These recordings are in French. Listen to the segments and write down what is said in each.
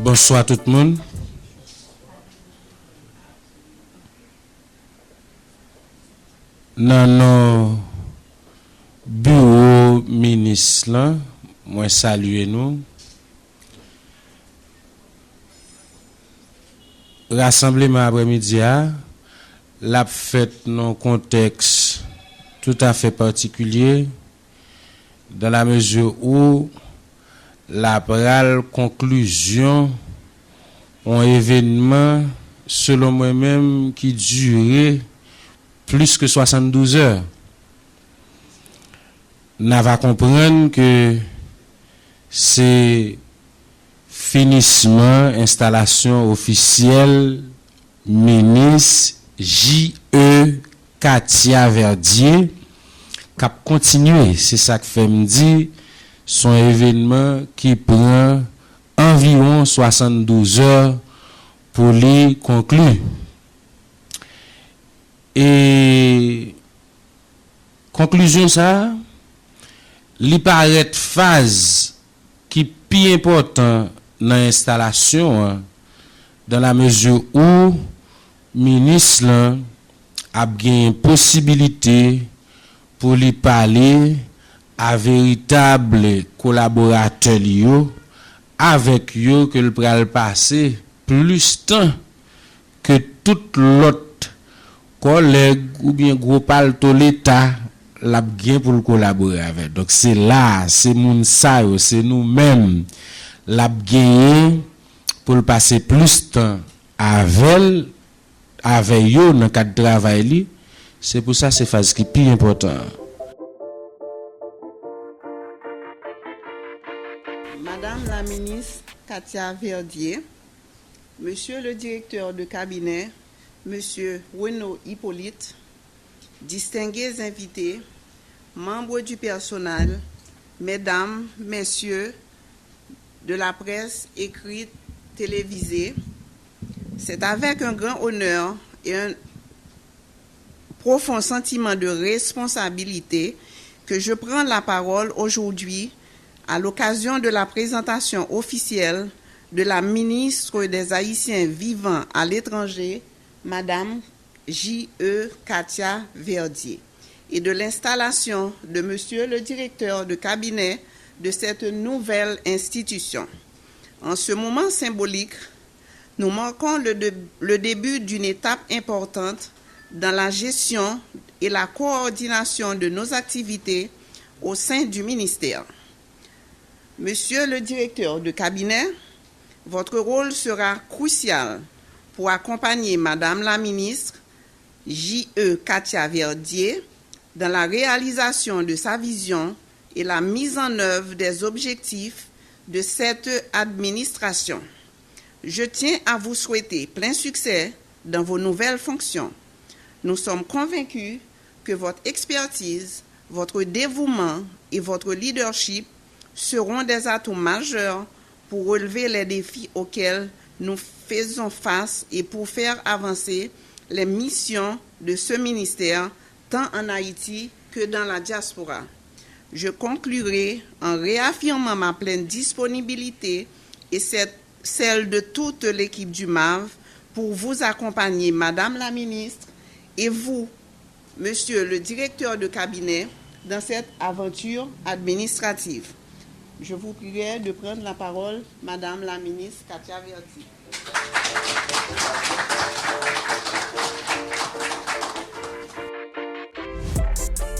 Bonsoir tout le monde. Dans nos bureaux ministres, moi saluer nous. Rassemblement après-midi l'a fait dans un contexte tout à fait particulier dans la mesure où la pral conclusion un événement selon moi-même qui durait plus que 72 heures. On va comprendre que c'est finissement installation officielle ministre J.E. Katia Verdier qui a continué. C'est ça que fait me dire son événement qui prend environ 72 heures pour les conclure. Et conclusion ça, li paraît phase qui plus important dans l'installation dans la mesure où ministre a bien possibilité pour lui parler à véritable collaborateur yo avec yo que le pral passer plus temps que tout l'autre collègue ou bien groupe alto l'État l'a bien pour collaborer avec. Donc c'est là, c'est moun sa yo, c'est nous-mêmes l'a gagné pour passer plus de temps avec yo dans cadre de travail li. C'est pour ça c'est phase qui plus important. Madame la ministre Katia Verdier, Monsieur le directeur de cabinet, Monsieur Renaud Hippolyte, distingués invités, membres du personnel, Mesdames, Messieurs de la presse écrite, télévisée, c'est avec un grand honneur et un profond sentiment de responsabilité que je prends la parole aujourd'hui à l'occasion de la présentation officielle de la ministre des Haïtiens vivant à l'étranger, Madame J.E. Katia Verdier, et de l'installation de Monsieur le directeur de cabinet de cette nouvelle institution. En ce moment symbolique, nous marquons le début d'une étape importante dans la gestion et la coordination de nos activités au sein du ministère. Monsieur le directeur de cabinet, votre rôle sera crucial pour accompagner Madame la ministre J.E. Katia Verdier dans la réalisation de sa vision et la mise en œuvre des objectifs de cette administration. Je tiens à vous souhaiter plein succès dans vos nouvelles fonctions. Nous sommes convaincus que votre expertise, votre dévouement et votre leadership seront des atouts majeurs pour relever les défis auxquels nous faisons face et pour faire avancer les missions de ce ministère, tant en Haïti que dans la diaspora. Je conclurai en réaffirmant ma pleine disponibilité et celle de toute l'équipe du MAV pour vous accompagner, Madame la ministre, et vous, Monsieur le directeur de cabinet, dans cette aventure administrative. Je vous prierai de prendre la parole, Madame la ministre Katia Verdier.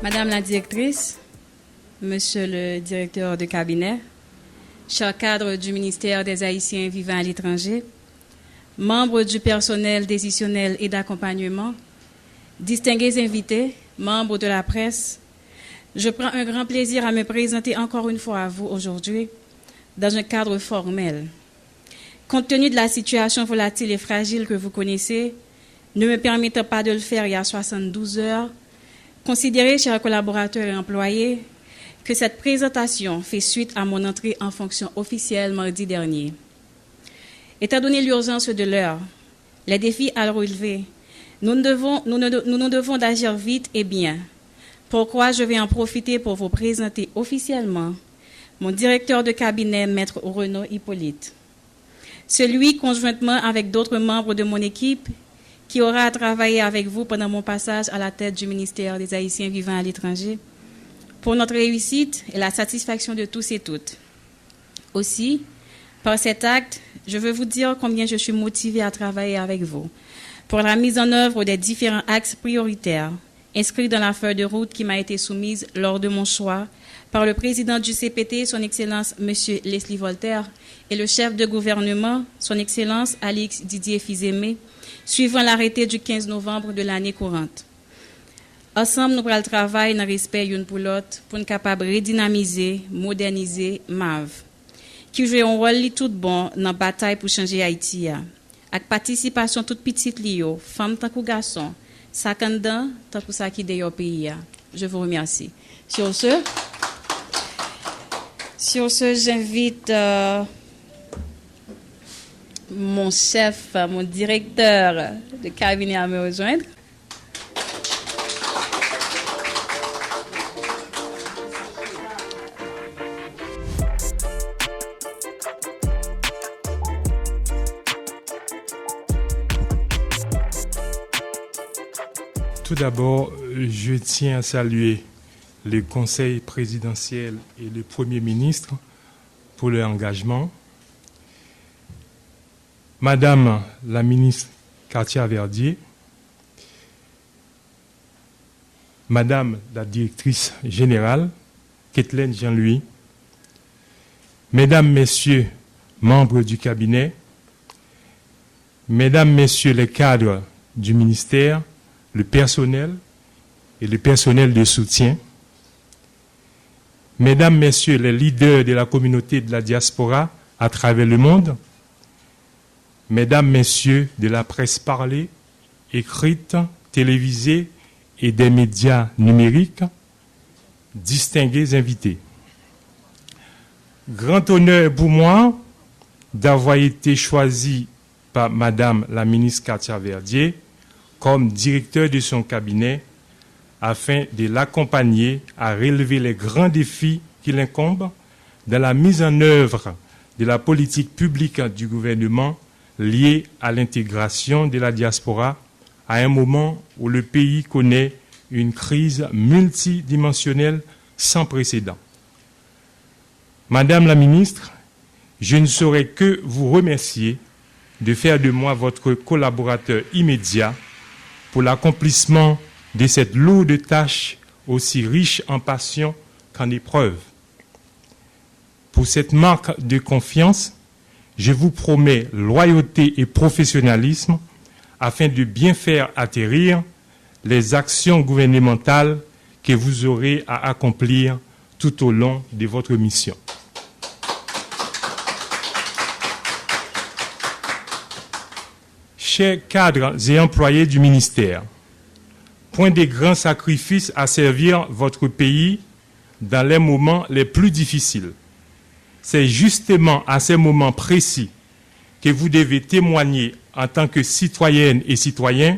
Madame la directrice, Monsieur le directeur de cabinet, chers cadres du ministère des Haïtiens vivant à l'étranger, membres du personnel décisionnel et d'accompagnement, distingués invités, membres de la presse, je prends un grand plaisir à me présenter encore une fois à vous aujourd'hui dans un cadre formel. Compte tenu de la situation volatile et fragile que vous connaissez, ne me permettant pas de le faire il y a 72 heures, considérez, chers collaborateurs et employés, que cette présentation fait suite à mon entrée en fonction officielle mardi dernier. Étant donné l'urgence de l'heure, les défis à relever, nous nous devons d'agir vite et bien. Pourquoi je vais en profiter pour vous présenter officiellement mon directeur de cabinet, Maître Renaud Hippolyte. celui conjointement avec d'autres membres de mon équipe qui aura à travailler avec vous pendant mon passage à la tête du ministère des Haïtiens vivant à l'étranger, pour notre réussite et la satisfaction de tous et toutes. Aussi, par cet acte, je veux vous dire combien je suis motivée à travailler avec vous pour la mise en œuvre des différents axes prioritaires inscrits dans la feuille de route qui m'a été soumise lors de mon choix par le président du CPT, son Excellence M. Leslie Voltaire, et le chef de gouvernement, son Excellence Alix Didier Fils-Aimé, suivant l'arrêté du 15 novembre de l'année courante. Ensemble, nous prenons le travail dans le respect l'une pour l'autre pour nous capables de redynamiser, moderniser MAV, qui joue un rôle tout bon dans la bataille pour changer Haïti. Avec participation toute petite liyo, femmes tant que garçons, ça candidat tant que ça qui est au pays. Je vous remercie. Sur ce, j'invite mon chef, mon directeur de cabinet à me rejoindre. Tout d'abord, je tiens à saluer le Conseil présidentiel et le Premier ministre pour leur engagement. Madame la ministre Cartier-Verdier, Madame la directrice générale, Kathleen Jean-Louis, Mesdames, Messieurs, membres du cabinet, Mesdames, Messieurs les cadres du ministère, le personnel et le personnel de soutien, Mesdames, Messieurs les leaders de la communauté de la diaspora à travers le monde, Mesdames, Messieurs de la presse parlée, écrite, télévisée et des médias numériques, distingués invités. Grand honneur pour moi d'avoir été choisi par Madame la ministre Cartier-Verdier comme directeur de son cabinet afin de l'accompagner à relever les grands défis qui l'incombent dans la mise en œuvre de la politique publique du gouvernement liée à l'intégration de la diaspora à un moment où le pays connaît une crise multidimensionnelle sans précédent. Madame la ministre, je ne saurais que vous remercier de faire de moi votre collaborateur immédiat pour l'accomplissement de cette lourde tâche aussi riche en passion qu'en épreuves. Pour cette marque de confiance, je vous promets loyauté et professionnalisme afin de bien faire atterrir les actions gouvernementales que vous aurez à accomplir tout au long de votre mission. Chers cadres et employés du ministère, point de grands sacrifices à servir votre pays dans les moments les plus difficiles. C'est justement à ces moments précis que vous devez témoigner en tant que citoyennes et citoyens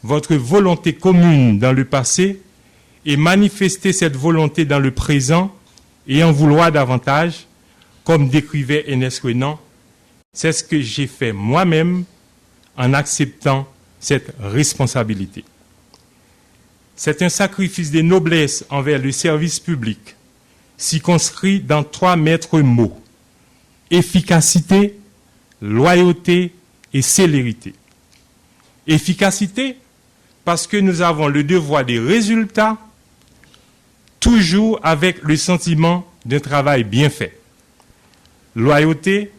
votre volonté commune dans le passé et manifester cette volonté dans le présent et en vouloir davantage, comme décrivait Ernest Renan. C'est ce que j'ai fait moi-même en acceptant cette responsabilité. C'est un sacrifice de noblesse envers le service public, circonscrit dans 3 maîtres mots: efficacité, loyauté et célérité. Efficacité, parce que nous avons le devoir des résultats, toujours avec le sentiment d'un travail bien fait. Loyauté,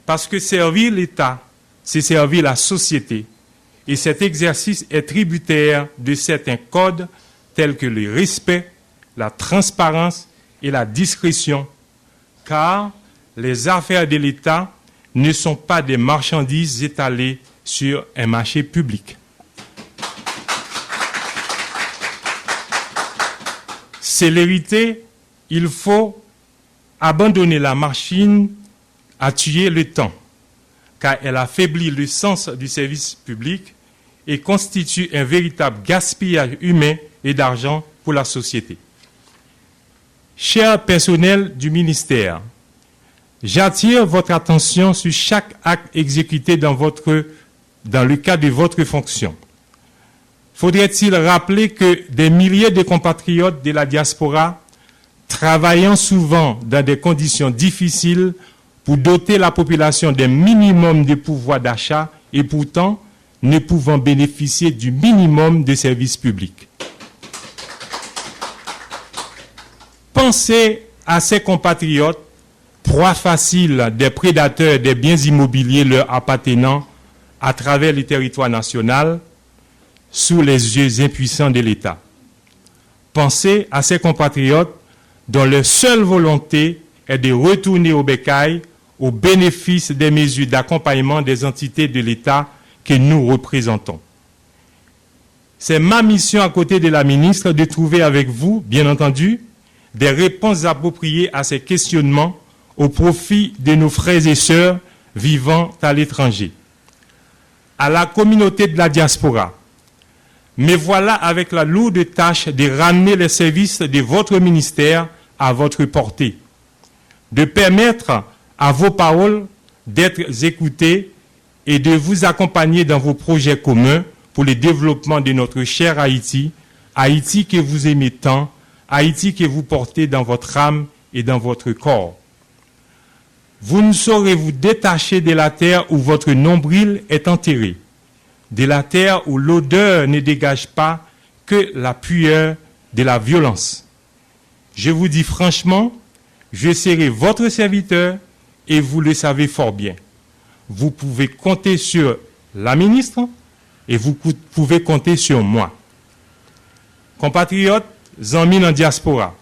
parce que servir l'État, c'est servir la société. Et cet exercice est tributaire de certains codes tels que le respect, la transparence et la discrétion, car les affaires de l'État ne sont pas des marchandises étalées sur un marché public. Célérité, il faut abandonner la machine à tuer le temps, car elle affaiblit le sens du service public et constitue un véritable gaspillage humain et d'argent pour la société. Chers personnels du ministère, J'attire votre attention sur chaque acte exécuté dans le cadre de votre fonction. Faudrait-il rappeler que des milliers de compatriotes de la diaspora, travaillant souvent dans des conditions difficiles pour doter la population d'un minimum de pouvoir d'achat et pourtant ne pouvant bénéficier du minimum de services publics. Pensez à ces compatriotes, proie facile des prédateurs des biens immobiliers leur appartenant à travers le territoire national, sous les yeux impuissants de l'État. Pensez à ces compatriotes dont leur seule volonté est de retourner au bécail au bénéfice des mesures d'accompagnement des entités de l'État que nous représentons. C'est ma mission à côté de la ministre de trouver avec vous, bien entendu, des réponses appropriées à ces questionnements au profit de nos frères et sœurs vivant à l'étranger. À la communauté de la diaspora, mais voilà avec la lourde tâche de ramener les services de votre ministère à votre portée, de permettre à vos paroles d'être écoutées et de vous accompagner dans vos projets communs pour le développement de notre cher Haïti, Haïti que vous aimez tant, Haïti que vous portez dans votre âme et dans votre corps. Vous ne saurez vous détacher de la terre où votre nombril est enterré, de la terre où l'odeur ne dégage pas que la pueur de la violence. Je vous dis franchement, je serai votre serviteur et vous le savez fort bien. Vous pouvez compter sur la ministre et vous pouvez compter sur moi. Compatriotes, amis en diaspora,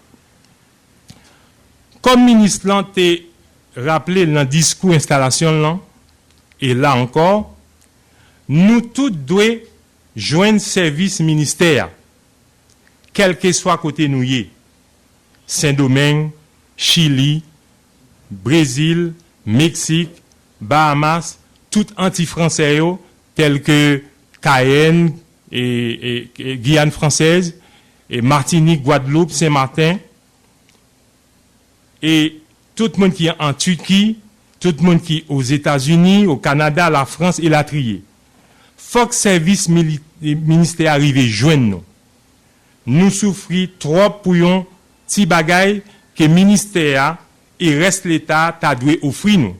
comme ministre l'a rappelé dans le discours installation là, et là encore, nous tous devons joindre service ministère, quel que soit côté nous y, Saint-Domingue, Chili, Brésil, Mexique, Bahamas, tout anti-français tels que Cayenne et Guyane française, et Martinique, Guadeloupe, Saint-Martin, et tout le monde qui est en Turquie, tout le monde qui est aux États-Unis, au Canada, la France et la trier. Faut que service ministère arrive joindre nous. Nous souffrons trop pour un petit bagay que ministère et reste l'État t'a dû offrir nous.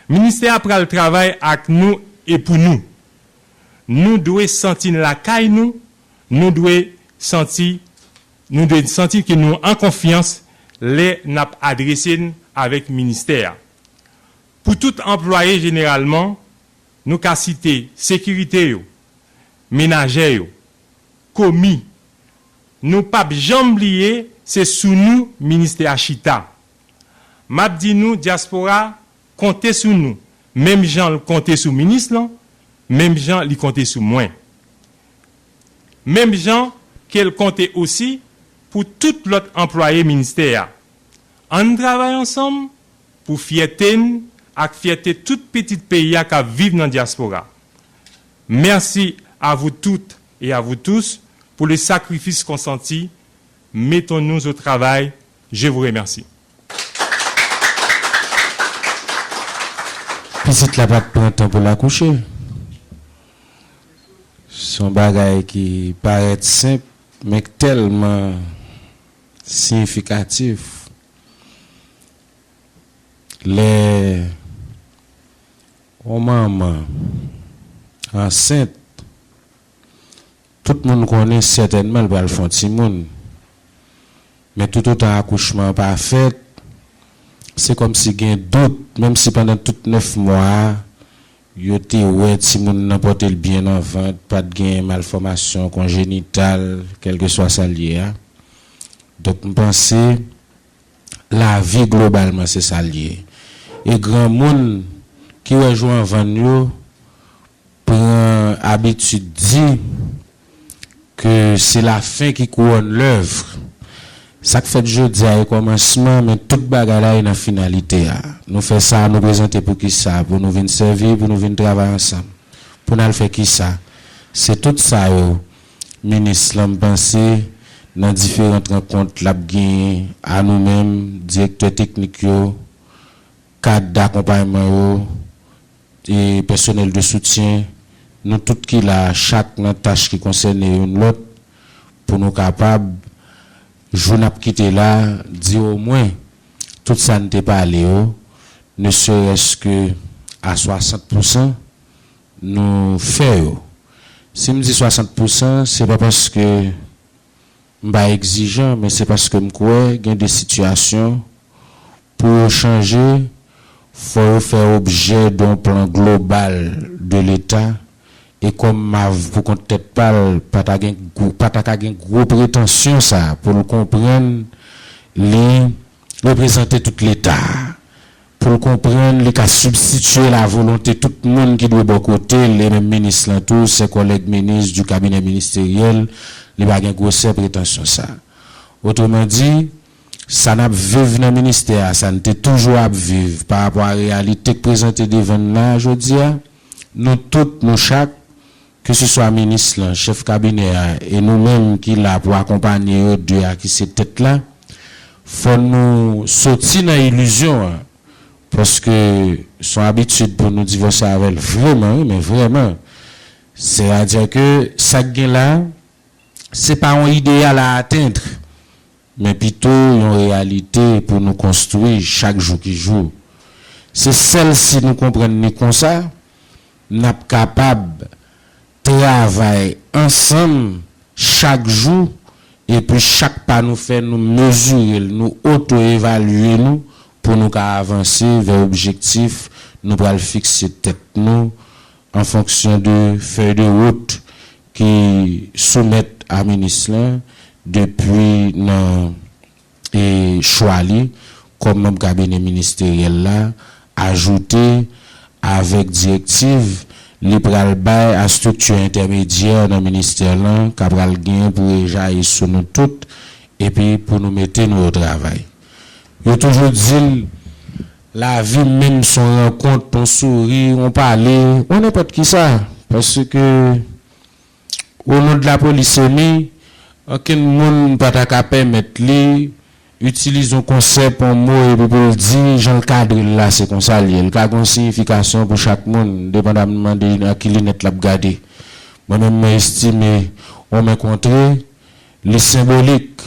Ministère après le travail avec nous et pour nous. Nous devons sentir la caille nous devons sentir que nous en confiance les n'a adressé avec ministère. Pour tout employé généralement, nous avons cité sécurité, ménagère, commis. Nous pas jamais oublier, c'est sous nous, ministère Chita. M'a dit nous, diaspora, comptez sur nous. Même gens comptez sur ministre, même gens li comptez sur moi. Même gens qu'elle comptait aussi pour tout l'autre employé ministère. On travaille ensemble pour fierté avec fierté tout petit pays qui vivent dans la diaspora. Merci à vous toutes et à vous tous pour le sacrifice consenti. Mettons-nous au travail. Je vous remercie. Petite la pas de temps pour la coucher. Son bagage qui paraît simple, mais tellement significatif. Les mamans enceintes, tout le monde connaît certainement le font petit monde. Mais tout autant accouchement pas fait, c'est comme si il y a doute, même si pendant tout 9 mois, yo te ouais si moun nan porte le bien enfant, pas de gain malformation congénitale, quel que soit ça lié. Donc je pense la vie globalement c'est ça lié. Et grand monde qui rejoint avant nous prend habitude dit que c'est la fin qui couronne l'œuvre. Ça fait jeudi à commencement, mais toute bagarre là est dans finalité. Nous faisons ça, nous présenter pour qui ça, pour nous venir servir, pour nous venir travailler ensemble. Pour nous faire qui ça. C'est tout ça, ministre, l'homme pensé, dans différentes rencontres, à nous-mêmes, directeurs techniques, cadre d'accompagnement et personnel de soutien, nous tout qui la chaque tâche qui concerne une l'autre pour nous capables je n'ai quitté là dire au moins tout ça n'était pas allé ne serait-ce que à 60% nous faisons. Si me dit 60%, c'est pas parce que pas exigeant, mais c'est parce que me crois qu'il y a des situations pour changer, faut faire objet d'un plan global de l'État. Et comme pour qu'on peut-être pas gros prétention ça pour le comprendre les représenter tout l'État pour comprendre les cas substituer la volonté tout le monde qui doit bon côté les mêmes ministres là tous ses collègues ministres du cabinet ministériel les pas gain grosse prétention ça autrement dit ça n'a vivre dans le ministère ça n'était toujours à vivre par rapport à la réalité présentée devant là aujourd'hui nous toutes nous chaque que ce soit ministre, chef cabinet et nous-mêmes qui là pour accompagner Dieu qui cette tête là, faut nous sortir dans l'illusion parce que son habitude pour nous divorcer avec vraiment, mais vraiment, c'est-à-dire que ça gain là, c'est pas un idéal à atteindre, mais plutôt une réalité pour nous construire chaque jour qui joue. C'est celle-ci nous comprenons comme ça, n'a pas capable travail ensemble chaque jour et puis chaque pas nous fait nous mesurer nous auto-évaluer nous pour nous avancer vers l'objectif nous pour le fixer tête nous en fonction de feuille de route qui soumettent à ministre depuis non et choisi comme même cabinet ministériel là ajouté avec directive li pral bay à structure intermédiaire dans le ministère là capral gain pour éjaillir sur nous toutes et puis pour nous mettre nous au travail. Yo toujours dit la vie même son rencontre on sourire on parler on n'importe qui ça parce que au nom de la police ni aucun monde pas ta permettre li utilise un concept en mot et pour le dire Jean le cadre là c'est comme ça lié le cadre une signification pour chaque monde dépendamment de qui lunette l'a regarder moi-même m'estime on m'a rencontré les symboliques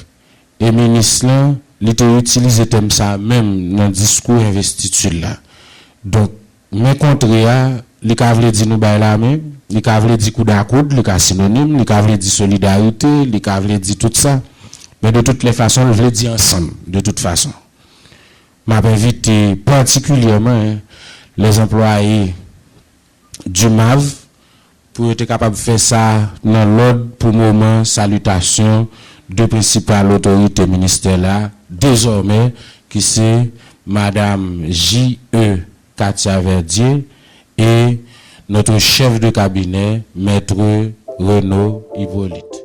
et ministre là il utilise thème ça même dans discours investiture là donc me rencontré les ka vle dire nous bail la main les ka vle dire coude à coude les ka synonyme les ka vle dire solidarité les ka vle dire tout ça. Mais de toutes les façons, je veux dire ensemble, de toute façon. M'a invité particulièrement les employés du MAV pour être capable de faire ça dans l'ordre pour le moment, salutation de principales autorités ministérielles désormais, qui c'est Madame J.E. Katia Verdier et notre chef de cabinet, Maître Renaud Hippolyte.